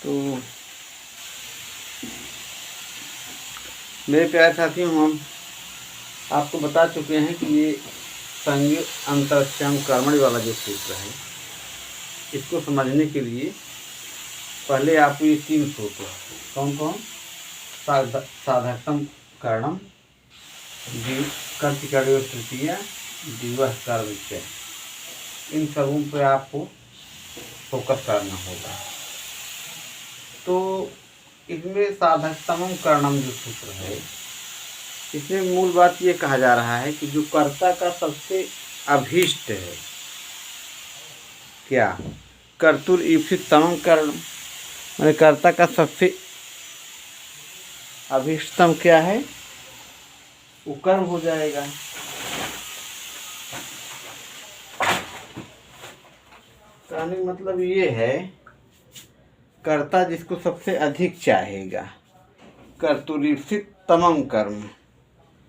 तो मेरे प्यारे साथियों, हम आपको बता चुके हैं कि ये संज्ञ अंतरस्याम कर्मणि वाला जो सूत्र है, इसको समझने के लिए पहले आपको ये 3 सूत्र कौन कौन, साधकतम कर्णम, कर्तिकार्यो तृतीया, दिवह कर्म, इन सबों पे आपको फोकस करना होगा। तो इसमें साधकतम कर्णम जो सूत्र है, इसमें मूल बात ये कहा जा रहा है कि जो कर्ता का सबसे अभीष्ट है, क्या कर्तुर ईप्सित तमम कर्म, मैंने कर्ता का सबसे अभीष्टतम क्या है, वो कर्म हो जाएगा। कहने का मतलब ये है, कर्ता जिसको सबसे अधिक चाहेगा, कर्तुरीप्सित तमम कर्म,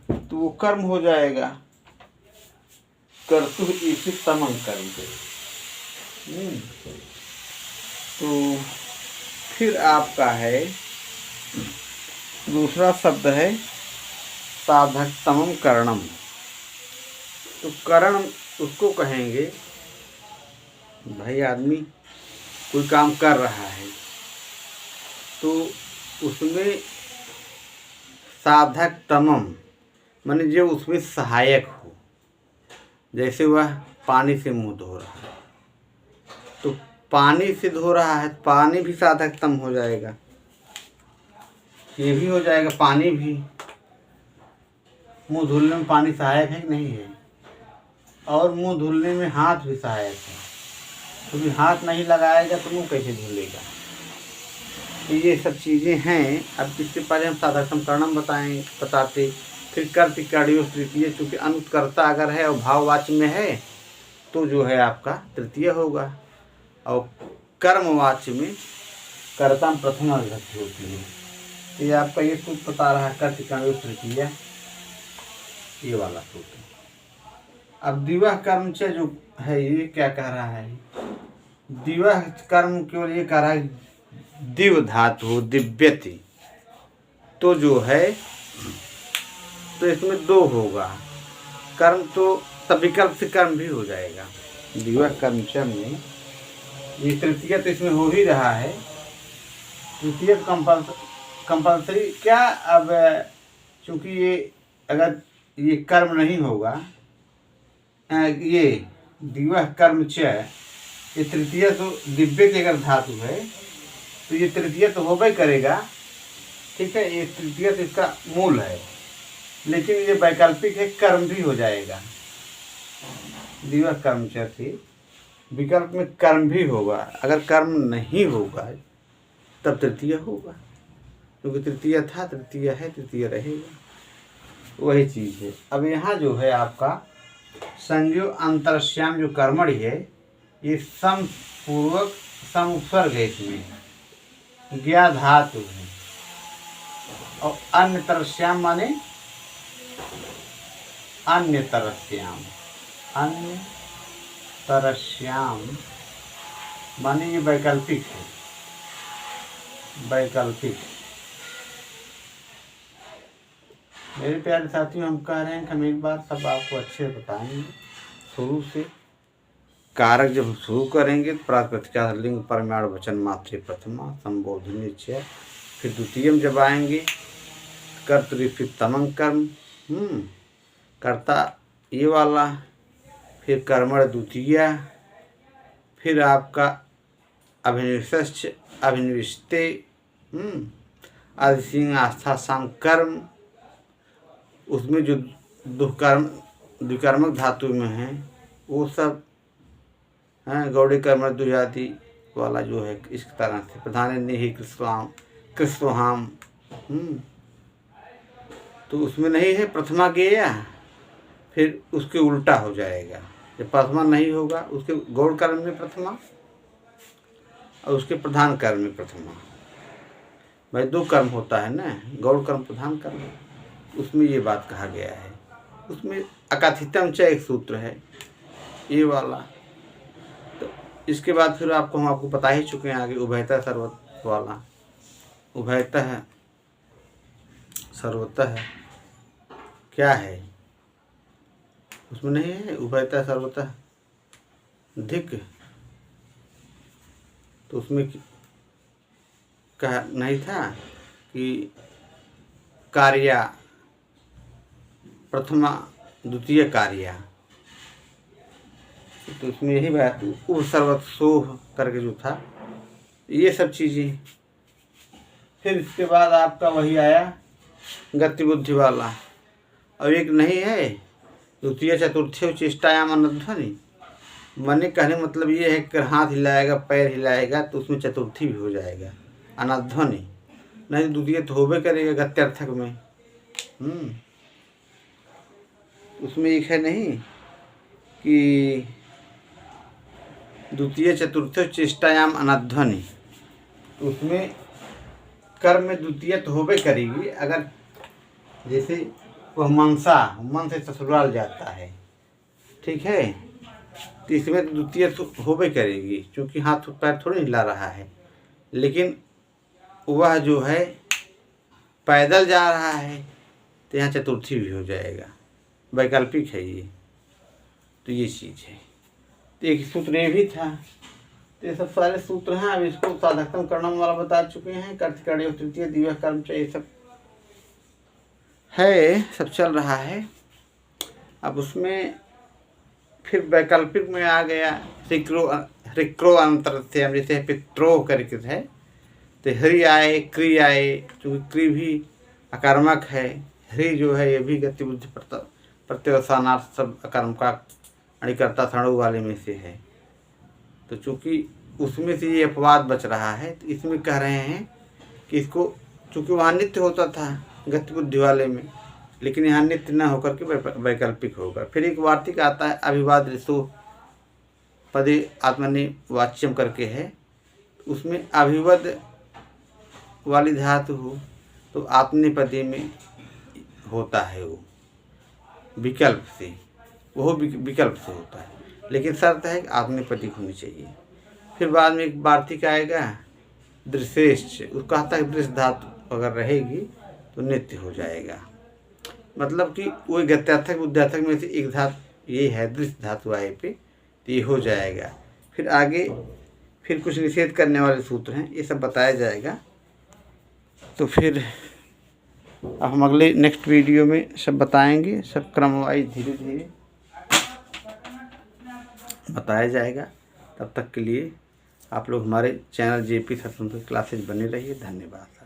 तो वो कर्म हो जाएगा कर्तु ईप्सित तमम कर्म पे। तो फिर आपका है दूसरा शब्द है साधकतमम कर्णम। तो करण उसको कहेंगे, भाई आदमी कोई काम कर रहा है तो उसमें साधकतमम माने जो उसमें सहायक हो। जैसे वह पानी से मुंह धो रहा है, तो पानी से धो रहा है, पानी भी साधकतम हो जाएगा, ये भी हो जाएगा। पानी भी, मुंह धुलने में पानी सहायक है कि नहीं है, और मुंह धुलने में हाथ भी सहायक है। तो भी हाथ नहीं लगाएगा तो मुंह कैसे धुलेगा। तो ये सब चीज़ें हैं। अब इससे पहले हम साधकतम कर्णम बताते, फिर कर्तिकार्यो तृतीय, चूँकि अनुत्कर्ता अगर है और भाववाच्य में है तो जो है आपका तृतीय होगा, और कर्मवाच्य में कर्ता में प्रथमा विभक्ति होती है। तो ये आपका ये सूत्र बता रहा है कर्तिकार्यो तृतीय, ये वाला सूत्र। अब दिवह कर्म से जो है ये क्या कह रहा है, दिवह कर्म केवल ये कह रहा है दिव धातु दिव्यति, तो जो है तो इसमें 2 होगा कर्म, तो तब विकल्प से कर्म भी हो जाएगा। दिवह कर्म में ये तृतीय तो इसमें हो ही रहा है, तृतीय कंपल्सरी क्या। अब चूंकि ये अगर ये कर्म नहीं होगा, ये दिवह कर्म च, ये तृतीय तो दिव्य की अगर धातु है तो ये तृतीय तो होगा ही करेगा, ठीक है। ये तृतीय तो इसका मूल है, लेकिन ये वैकल्पिक है, कर्म भी हो जाएगा। दिवह कर्म च से विकल्प में कर्म भी होगा। अगर कर्म नहीं होगा तब तृतीय होगा, क्योंकि तृतीय था, तृतीय है, तृतीय रहेगा, वही चीज़ है। अब यहाँ जो है आपका संज्ञो अंतरस्याम जो कर्मणि है, ये समपूर्वक समुपसर्ग है, इसमें ज्ञा धातु है, और अन्यतरस्याम माने अन्यतरस्याम, अन्यतरस्याम माने ये वैकल्पिक है, वैकल्पिक। मेरे प्यारे साथियों, हम कह रहे हैं कि हम एक बार सब आपको अच्छे बताएंगे शुरू से। कारक जब शुरू करेंगे तो प्रातिपदिका लिंग परमाण वचन मात्रे प्रथमा संबोधनी च, फिर द्वितीयम जब आएंगे कर्तृप्सित तमं कर्म, कर्ता ये वाला, फिर कर्मण द्वितीया, फिर आपका अभिनिवेश अभिनिविष्टे, आदिसिंह आस्था साम कर्म, उसमें जो द्विकर्मक धातु में है वो सब हैं। गौड़ी कर्म द्विजाति वाला जो है इस तरह से प्रधान नहीं कृष्वाम, तो उसमें नहीं है प्रथमा गेया, फिर उसके उल्टा हो जाएगा। जब प्रथमा नहीं होगा उसके गौड़ कर्म में प्रथमा और उसके प्रधान कर्म में प्रथमा। भाई 2 कर्म होता है ना, गौड़ कर्म प्रधान कर्म, उसमें ये बात कहा गया है। उसमें अकथितम च एक सूत्र है ये वाला। तो इसके बाद फिर हम आपको बता ही चुके हैं आगे उभयता सर्वत्र वाला, उभयतः सर्वतः क्या है उसमें नहीं है, उभयतः सर्वतः धिक, तो उसमें कहा नहीं था कि कार्या प्रथमा द्वितीय कार्या, तो उसमें यही बात उप सर्वतोह करके जो था, ये सब चीज़ें। फिर इसके बाद आपका वही आया गति बुद्धि वाला। अब एक नहीं है द्वितीय चतुर्थी चेष्टायाम अनध्वनि, मने कहने मतलब ये है कि हाथ हिलाएगा पैर हिलाएगा तो उसमें चतुर्थी भी हो जाएगा अनध्वनि, नहीं द्वितीय तो होबे करेगा गत्यर्थक में। उसमें एक है नहीं कि द्वितीय चतुर्थ चेष्टायाम अनध्वनि, तो उसमें कर्म में द्वितीय तो होबे करेगी। अगर जैसे वह मनसा मन से ससुराल जाता है, ठीक है, तो इसमें द्वितीय तो होबे करेगी क्योंकि हाथ पैर थोड़ी हिला रहा है। लेकिन वह जो है पैदल जा रहा है तो यहाँ चतुर्थी भी हो जाएगा, वैकल्पिक है ये। तो ये चीज़ है। तो एक सूत्र ये भी था। तो ये सब सारे सूत्र हैं। अब इसको साधकतम कर्णम वाला बता चुके हैं, कर्तकर्य तृतीय दिव्य कर्म ये सब है, सब चल रहा है। अब उसमें फिर वैकल्पिक में आ गया ऋक्रो अंतर से, हम जैसे पित्रो करके है तो हरि आए क्री आए, क्योंकि क्री भी अकर्मक है, हरि जो है ये भी गति बुद्धि प्रत्यवसानार्थ सब अकर्म का अणिकर्ता थणु वाले में से है। तो चूँकि उसमें से ये अपवाद बच रहा है, तो इसमें कह रहे हैं कि इसको चूँकि वहाँ नित्य होता था गति बुद्धि वाले में, लेकिन यहाँ नित्य न होकर के वैकल्पिक होगा। फिर एक वार्तिक आता है अभिवाद ऋषु पदे आत्मनि वाच्यम करके है, उसमें अभिवद वाली धातु हो तो आत्मनिपदी में होता है, वो विकल्प से, वो विकल्प से होता है, लेकिन शर्त है कि आत्मनिपदी होनी चाहिए। फिर बाद में एक वार्तिक आएगा दृश्येश्च, उसको कहता है दृश्य धातु अगर रहेगी तो नित्य हो जाएगा। मतलब कि वो गत्यार्थक उद्यार्थक में से एक धातु ये है, दृश्य धातु आए पे तो ये हो जाएगा। फिर आगे फिर कुछ निषेध करने वाले सूत्र हैं, ये सब बताया जाएगा। तो फिर अब हम अगले नेक्स्ट वीडियो में सब बताएंगे, सब क्रमवाइज धीरे धीरे बताया जाएगा। तब तक के लिए आप लोग हमारे चैनल JP सत्संग क्लासेज बने रहिए। धन्यवाद।